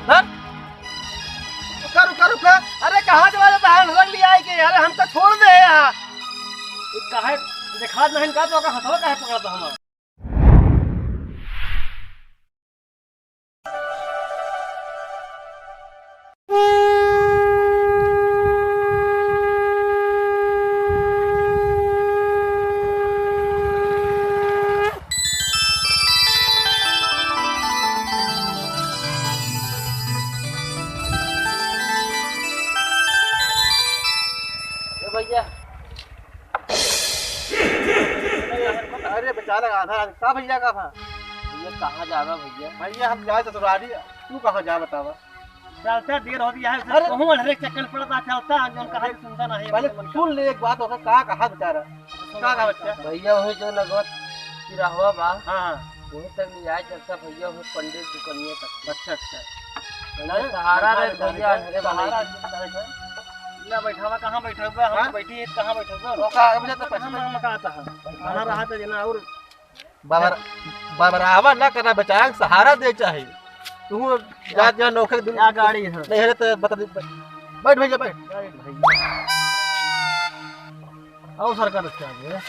रुका रुका रुका, अरे कहाँ चला जाता है? रंग लिया है कि? अरे हमको छोड़ दे यार। काहे देखा नहीं का तो हथवा काहे पकड़ता हम? भैया अरे बेचारा आधा का भैया का था। भैया कहाँ जा रहा भैया? भैया हम जाए ससुराली, तू कहाँ जा बतावा? चलता देर होती है। अरे कहूँ हर एक चक्कर पड़ता चलता जो कहा सुनता नहीं। पहले सुन ले एक बात होगा, कहा बेचारा का बच्चा? भैया वही जो लगत रहवा बा, हाँ वहीं तक ले जाए चलता भैया वही पंडित दुकानिया तक। अच्छा अच्छा, सहारा रहे भैया अंधेरे सहारा ना बैठावा कहाँ बैठा हुआ? हम बैठी है कहाँ बैठा हुआ? रोका मुझे तो पता मकाता है खाना रहा था जना और बराबर ना करना, बेचारा सहारा दे चाहिए। तू जा जा नौकर क्या गाड़ी है? नहीं है तो बता दे। बैठ भैया बैठ। आओ सरकार अच्छा है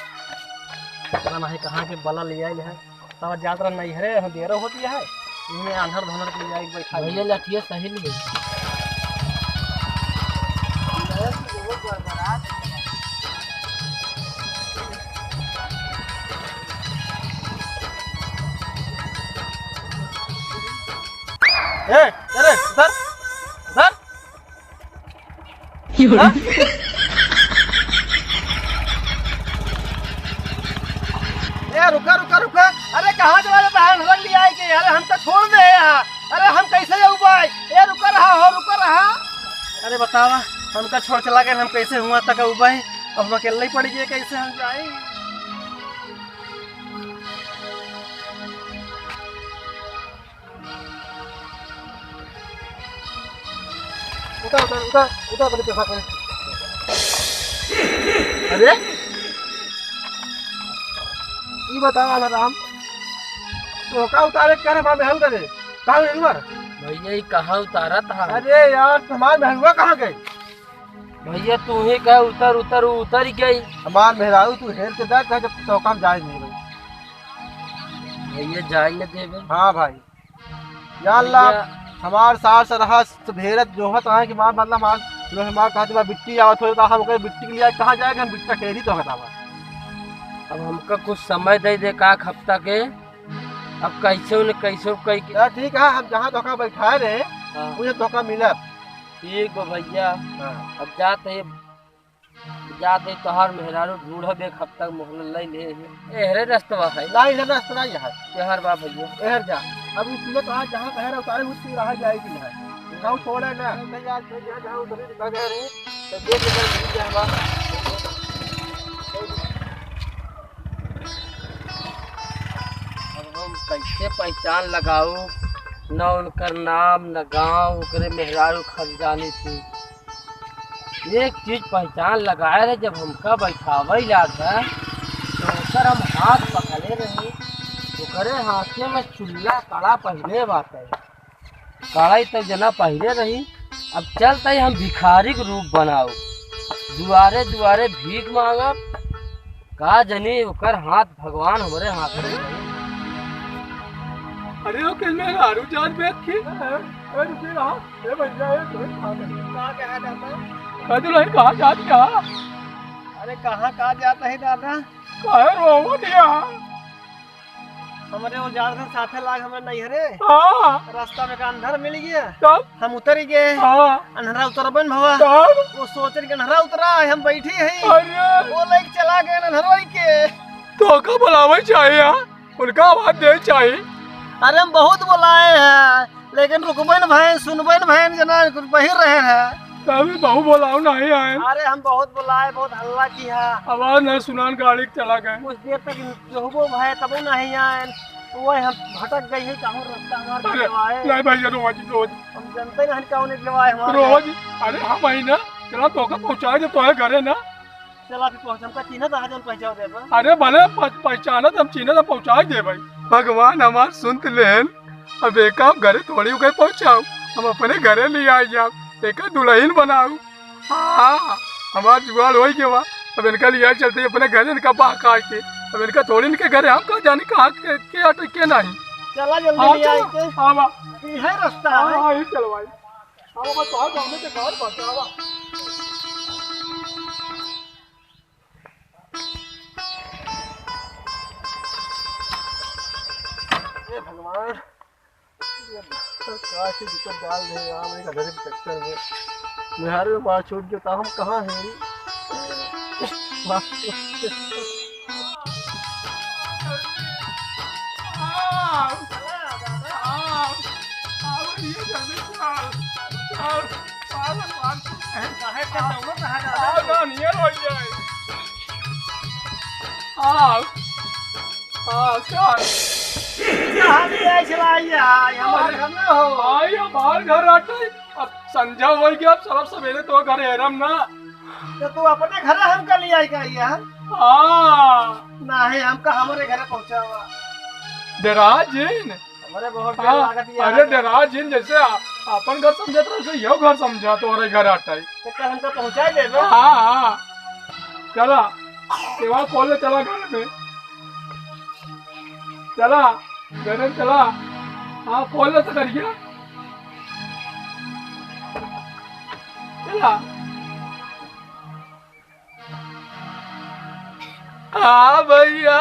पता नहीं कहाँ के बला ले आए है। तब यात्रा नहीं है हम देर होती है इन्हें आंधर धनर के ले जाए बैठा भैया लठिया सही नहीं अरे सर सर रुका रुका रुका, अरे कहाँ चला जाता है? रंग लिया है कि? अरे हमको छोड़ दे यार। अरे हम कैसे जाऊँ भाई? ये रुका रहा हो, रुका रहा। अरे बतावा हमका छोड़ चला गया, हम कैसे हुआ तक भाई? अब हम अकेले ही पड़ गए, कैसे हम जाए? उतर उतर उतर उतर बड़ी पैसा कर। अरे ये बतावा ना राम, तो का उतारे करे मां महल करे कहाँ गई उमर? भैया ये कहाँ उतारा था? अरे यार हमार महंगा कहाँ गई? भैया तू ही कह उतर उतर उतर गई। हमार मेहरारू तू हेर के देख जब चौका में जाए नहीं भाई। भैया जाए न देवे। हाँ भाई या अल्लाह, हमार सास रहस भेरत जोहत है कि मां मतलब मां जो हमार कहा था बिट्टी आवत हो, हम कहे बिट्टी के लिए कहाँ जाएगा? हम बिट्टा केरी तो बतावा। अब हमका कुछ समय दे दे का हफ्ता के, अब कैसे न कैसे कई यार ठीक है, हम जहाँ धोखा बैठाए रहे हाँ। मुझे धोखा मिला। ठीक बा भैया। हाँ। अब जाते तोहार मेहरारू ढूंढब एक हफ्ता मोहल्ला ले ले एहरे रास्ता है नहीं ना रास्ता नहीं है तेहर बा भैया एहर जा। अब इसलिए तो आज जहाँ कह रहा उतारे उसकी रहा जाएगी ना, गाँव छोड़े ना जहाँ उधर दिखा गए रहे तो देख लेकर मिल जाएगा। अब हम कैसे पहचान लगाऊ न उनकर नाम न गाँव ओकरे मेहरारू खजानी थी। एक चीज पहचान लगाए रहे जब हमका बैठावे जाता तो ओकर हम हाथ पकड़े रही, ओकरे हाथे में चुल्ला कड़ा पहले बात है कड़ाई तक जना पहले रही। अब चलते ही हम भिखारी के रूप बनाओ दुआरे दुआरे भीख मांगब का जनी ओकर हाथ भगवान हमारे हाथ में रही। अरे वो किस में आरू जान में थी अरे रुके रहा ये भैया ये तो कहां कहां जाता है तो नहीं कहां जात क्या? अरे कहां जाता है दादा? काहे रोवो दिया हमारे वो जार दिन साथे लाग हमें नहीं हरे। हां रास्ता में का अंधर मिल गया तब हम उतर गए। हां अंधरा उतरबन भवा तब वो सोच के अंधरा उतरा हम बैठी है। अरे वो लेके चला गए अंधरवाई के तो का बुलावे चाहिए उनका आवाज दे चाहिए। अरे हम बहुत बुलाए हैं लेकिन रुकबे न भाई सुनबे न भाई जना बहिर रहे हैं तभी बहु बोलाओ नहीं आए। अरे हम बहुत बुलाए बहुत हल्ला किया आवाज नहीं सुनान गाड़ी चला गए कुछ देर तक जोहबो भाई तब नहीं आए वो हम भटक गई है कहाँ रास्ता हमारे नहीं भैया रोज रोज हम जानते नहीं कौन निकलवाए हमारे रोज। अरे हाँ भाई ना चला तो का पहुंचाए दे तो है घरे ना चला फिर पहुंच हमका चिन्ह आज हम पहुंचा दे। अरे भले पहचाना हम चिन्ह पहुंचा दे भाई भगवान हमार सुनत लेन अब एक घरे थोड़ी गए पहुंचाओ हम अपने घरे ले आई जाब एक दुल्हन बनाऊ। हाँ हमार जुगाड़ हो गया बा। अब इनका लिया चलते अपने घर इनका बहका के। अब इनका थोड़ी इनके घरे हम कहाँ जाने कहाँ के आटे के नहीं। चला जल्दी हाँ ले आई चलो। के हाँ बा है रास्ता है। हाँ ये चलो भाई। हाँ बा तो गाँव में तो घर बचा बा। हे भगवान सरकार से दिक्कत डाल दे यार मेरे घर के चक्कर में। बिहार में बात छूट जाता हम कहाँ हैं हमारे घर आते अब संध्या हो गया। अब सब सवेरे तो घर हैरम ना। तो तू अपने घर हमका ले आई का यार। हाँ नहीं हमका हमारे घर पहुंचा हुआ डराजीन। हमारे बहुत डर हाँ, लागत यार। अरे डराजीन जैसे अपन घर समझा तो वैसे यो घर समझा तो और घर आता है। तो कल हमको पहुंचा दे दो। हाँ हाँ चला सेवा खोल चला घर में। चला घर में चला। हाँ खोल तो करिए। चला हाँ भैया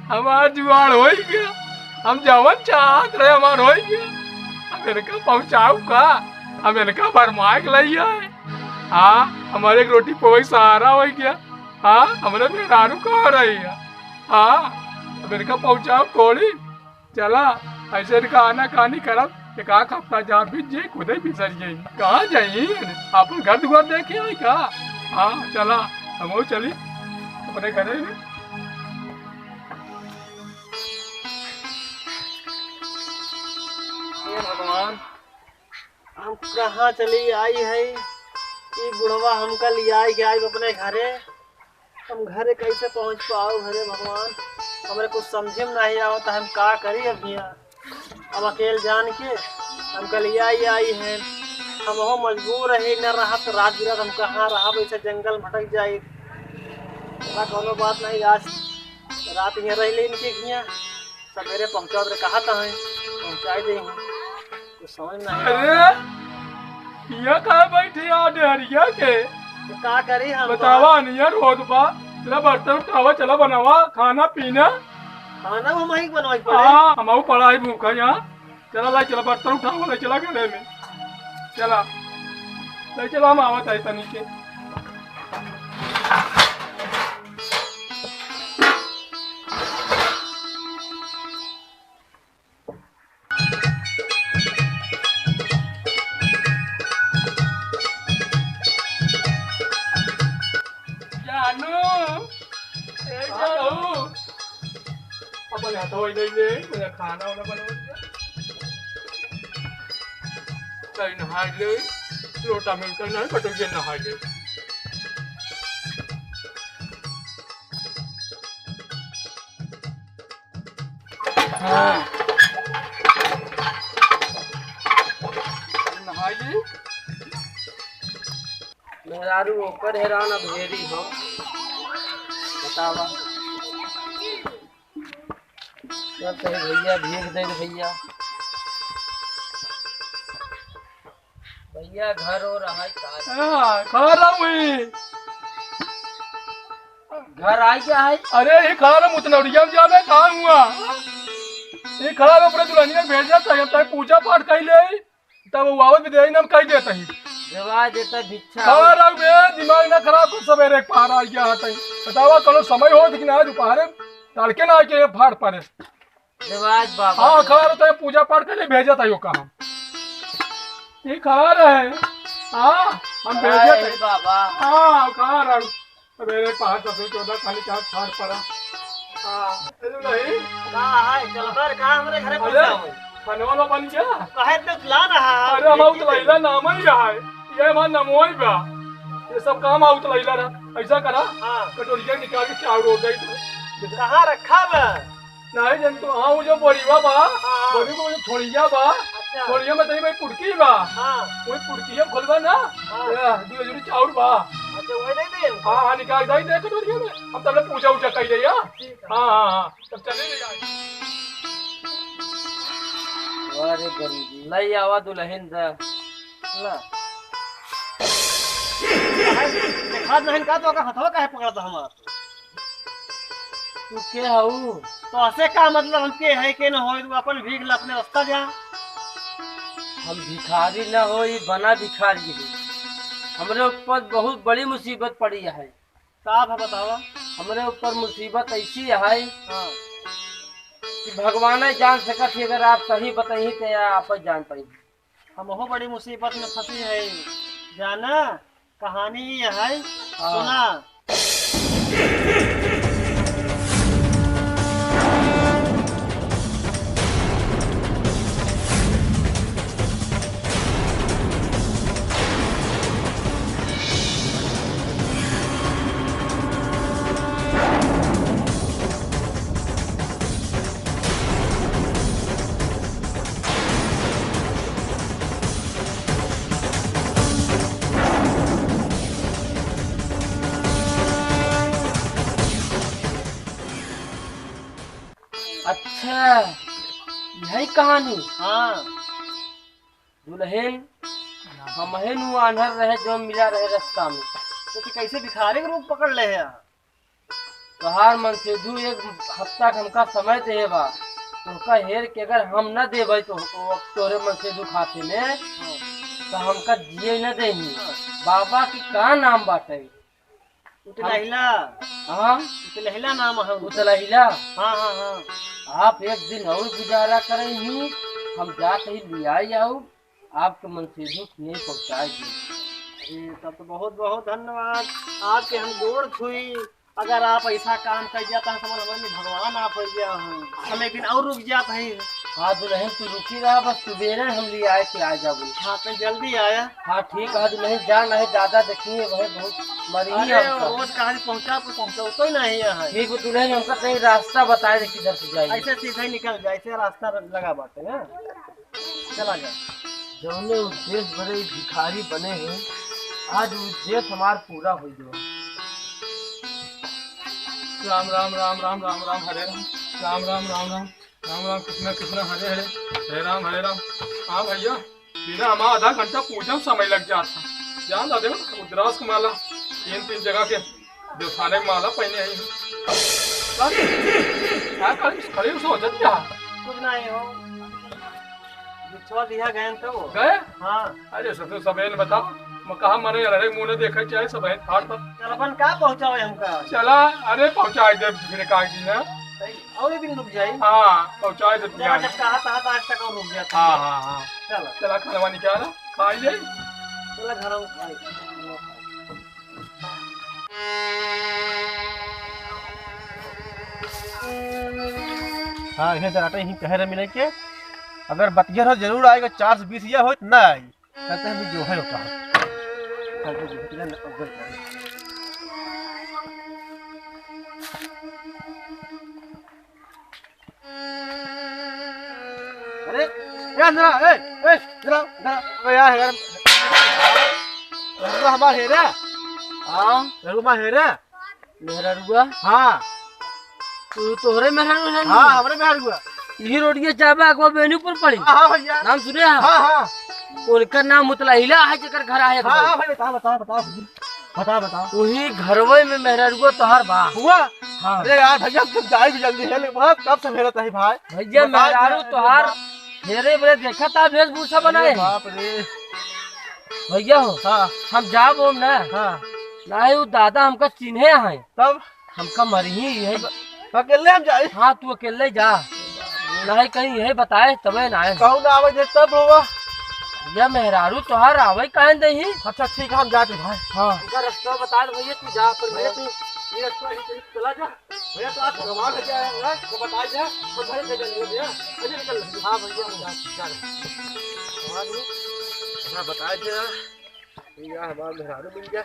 हमार जुगाड़ हो गया। हम जवन चाहत रहे हमार हो गया। हम इनका पहुंचाऊ का हम इनका भरमाइक लई है। हाँ हमारे एक रोटी पोई सहारा हो गया। हाँ हमारे मेहरारू कहाँ रही है। हाँ अब इनका पहुंचाऊ थोड़ी। चला ऐसे इनका आना कहानी करब एक आख हफ्ता जहाँ भी जे खुद ही बिसर गई कहाँ जाई अपन घर दुआर देखे आई का। हाँ चला हम चली अपने घरे में। हे भगवान हम कहाँ चली आई है ये बुढ़वा हमका ले आई के आई अपने घरे। हम घरे कैसे पहुँच पाओ घरे भगवान हमारे कुछ समझे में नहीं आवता हम का करी अब यहाँ। अब अकेले जान के हमका ले आई है। हम हो मजबूर रहे न रहा तो रात बिरात हम कहाँ रहा वैसे जंगल भटक जाए कोनो बात नहीं। आज रात यहाँ रह ले इनके यहाँ सवेरे पहुँचा तो कहा था पहुँचा दे कुछ समझ नहीं। अरे ये कहाँ बैठे हरिया के तो का करी हम बतावा नियर रोड बा। चला बर्तन उठावा चला बनावा खाना पीना। खाना हम ही बनवाई पड़े। हाँ हमारे पढ़ाई भूखा यहाँ। चला लाई चला बर्तन उठावा ले चला घरे में। चला ले चला हम आवत है तनी के। अपन हाथ हो ले मुझे खाना वाला बनवा कहीं नहा ले लोटा मिलता नहीं पटक के नहा ले। हाँ नहाइए। मेहरारू ऊपर हैरान अब हेरी हम बतावा सब कहे भैया भीग दे भैया। भैया घर हो रहा है हाँ खा रहा हूँ। घर आ गया है। अरे ये खा रहा मुतनौरिया में जाना कहाँ हुआ। ये खड़ा में अपने दुल्हनिया भेज जाता है तब पूजा पाठ कर ले तब वो आवत भी दे ना कह देता ही जवा देता भिक्षा खा रहा हूँ। दिमाग ना खराब कर सवेरे पार आ गया आता ही बतावा कल समय हो लेकिन आज दोपहर तड़के ना आके फाड़ पड़े। जवाज बाबा हाँ खा रहा था पूजा पाठ के लिए भेजा था यो काम ये खा रहे। हाँ हम भेजे थे बाबा। हाँ खा रहा हूँ सवेरे 5 10 14 खाली चार फाड़ पड़ा। हाँ नहीं चल कर कहाँ हमारे घरे अरे पहुंचा हो खाने वाला बन गया। काहे तो ला रहा अरे हम आउत लैला नाम ही रहा है ये हमारा नमोई बा ये सब काम आउत लैला रहा। ऐसा करा हाँ कटोरिया निकाल के चावल रोक गई तो कहाँ रखा बा नहीं जन तो हाँ वो जो बोरीवा बा हाँ। बोरी को जो छोड़िया बा अच्छा बोलिए मैं तनी भाई पुड़की बा हाँ कोई पुड़की हम खोलबा ना हाँ। दो जोड़ी चाउर बा अच्छा वही नहीं दिन हाँ हाँ निकाल दाई दे कटोरिया में हम तब पूजा उजा कर लिया ठीक है हाँ हाँ हाँ तब चले ले जाए अरे गरीबी लई आवा दुल्हन दा ला देखा नहीं का तो का हथवा काहे पकड़ता हमार तू के हऊ तो ऐसे का मतलब हम के है के न होई तू अपन भीख ला अपने रास्ता जा हम भिखारी न हो ये बना भिखारी है हमरे ऊपर बहुत बड़ी मुसीबत पड़ी है साफ है बतावा हमरे ऊपर मुसीबत ऐसी है हाँ कि भगवान जान सकत है अगर आप सही बताइए तो आप जान पाई हम हो बड़ी मुसीबत में फंसी है जाना कहानी ये है सुना अच्छा यही कहानी हाँ दुल्हन हम आंधर रहे जो मिला रहे रास्ता में तो तू कैसे भिखारी के रूप पकड़ ले है तोहार मन से दू एक हफ्ता के हमका समय दे बा तुमका हेर के अगर हम न देबै तो तोरे मन से दू खाते में तो हमका जिए न देही बाबा की का नाम बाटे उतलहिला हाँ उतलहिला नाम है उतलहिला हाँ हाँ हाँ आप एक दिन और गुजारा करें ही हम जाते ही लिया जाऊ आपके मन से दुख नहीं पहुँचाएगी अरे तब तो बहुत बहुत धन्यवाद आपके हम गोड़ छुई अगर आप ऐसा काम कर जाता है समझ हमारे भगवान आप हो गया हैं हम एक दिन और रुक जाते हैं हाँ दुल्हन तू रुकी रहा बस सुबेरे हम ले आए के आ जाओ हाँ तो जल्दी आया हाँ ठीक है दुल्हन जान है दादा देखिए वह बहुत मरी अरे हमका रोज कहाँ पहुँचा तो पहुँचा तो ही नहीं है ठीक है दुल्हन हमका कहीं रास्ता बताए दे किधर से जाए ऐसे सीधा ही निकल जाए ऐसे रास्ता लगा बाटे हैं चला जा जौने उद्देश्य बड़े भिखारी बने हैं आज उद्देश्य हमार पूरा हो गया राम राम राम राम राम राम हरे राम राम राम राम राम राम राम कृष्ण कृष्ण हरे हरे हरे राम हाँ भैया बिना हमारा आधा घंटा पूजा में समय लग जाता जान ला देखो रुद्राक्ष की माला तीन जगह के देवथाने की माला पहने आई क्या खड़े सोचत क्या कुछ नहीं हो बिछवा दिया गए तो गए हाँ अरे सब सबेन बताओ मैं कहा मरे अरे मुँह ने देखा चाहे सबेन फाड़ पर चलबन का पहुँचाओ हमका चला अरे पहुँचाए दे फिर का जी ने और एक दिन रुक जाए हाँ पहुँचाए दे जब जब कहा था आज तक और रुक गया था हाँ हाँ हाँ चला चला खाना निकाला खाई जाए चला घर हाँ इन्हें दराटे ही कह रहे मिले के अगर बतिया हो जरूर आएगा 420 या हो ना आई कहते हैं जो है होता है अरे यार जरा जरा यार हमारे हेरा हाँ रघुमा हेरा मेहरा रुआ हाँ तू तोहरे मेहरा हाँ हमारे में हुआ यही रोडिया चाबा को बेनी पर पड़ी हाँ भैया नाम सुने हाँ हाँ उनका नाम मुतलहिला है जेकर घर आए हाँ हाँ भाई बताओ बताओ बताओ बताओ बताओ वही घरवे में मेहरा रुआ तोहार बा हुआ हाँ अरे यार भैया तुम जाए भी जल्दी है लेकिन कब से मेरा था भाई भैया मेहरारू तोहार मेरे बड़े देखा था वेशभूषा बनाए बाप रे भैया हो हाँ हम जाब हम ना हाँ नहीं वो दादा हमका चिन्हे है तब हमका मरी है अकेले हम जाए हाँ तू अकेले जा नहीं कहीं यही बताए तबे ना आए कहूँ ना आवे दे तब होगा भैया मेहरारू तोहार आवे कहे दही अच्छा ठीक है हम जाते भाई हाँ उनका रास्ता बता दे भैया तू जा पर भैया तू ये रास्ता ही से चला जा भैया तो आज भगवान है जाएगा तो बता जा और भैया से चल भैया अरे निकल हाँ भैया हम जा भगवान ने अपना बता दिया ये हमारा मेहरारू मिल गया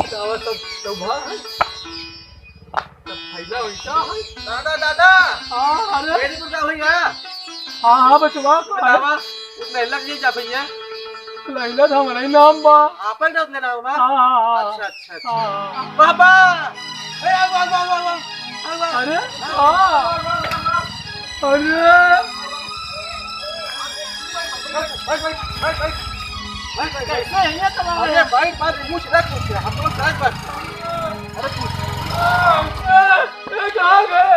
सब तो भाई फैला उल्टा है। दादा दादा हाँ अरे मेरी तो क्या हुई है हाँ बचवा का बतावा उसने लग नहीं जा भैया लैला था हमारा ही नाम बा। आप ही ना उतने नाम बा हाँ अच्छा अच्छा अच्छा हाँ बाबा ए वाह वाह वाह वाह अरे हाँ अरे कैसे है ये तुम्हारे अरे भाई बात पूछ रख पूछ हम तो साथ बात अरे पूछ ये कहाँ गए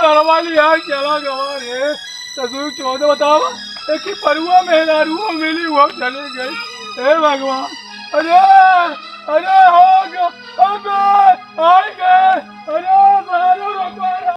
अरे वाली यार चला गवा रे तू 14 बताओ एक ही परुआ मेहरारूआ मिली हुआ चले गई हे भगवान अरे अरे हो गया अबे आ गए अरे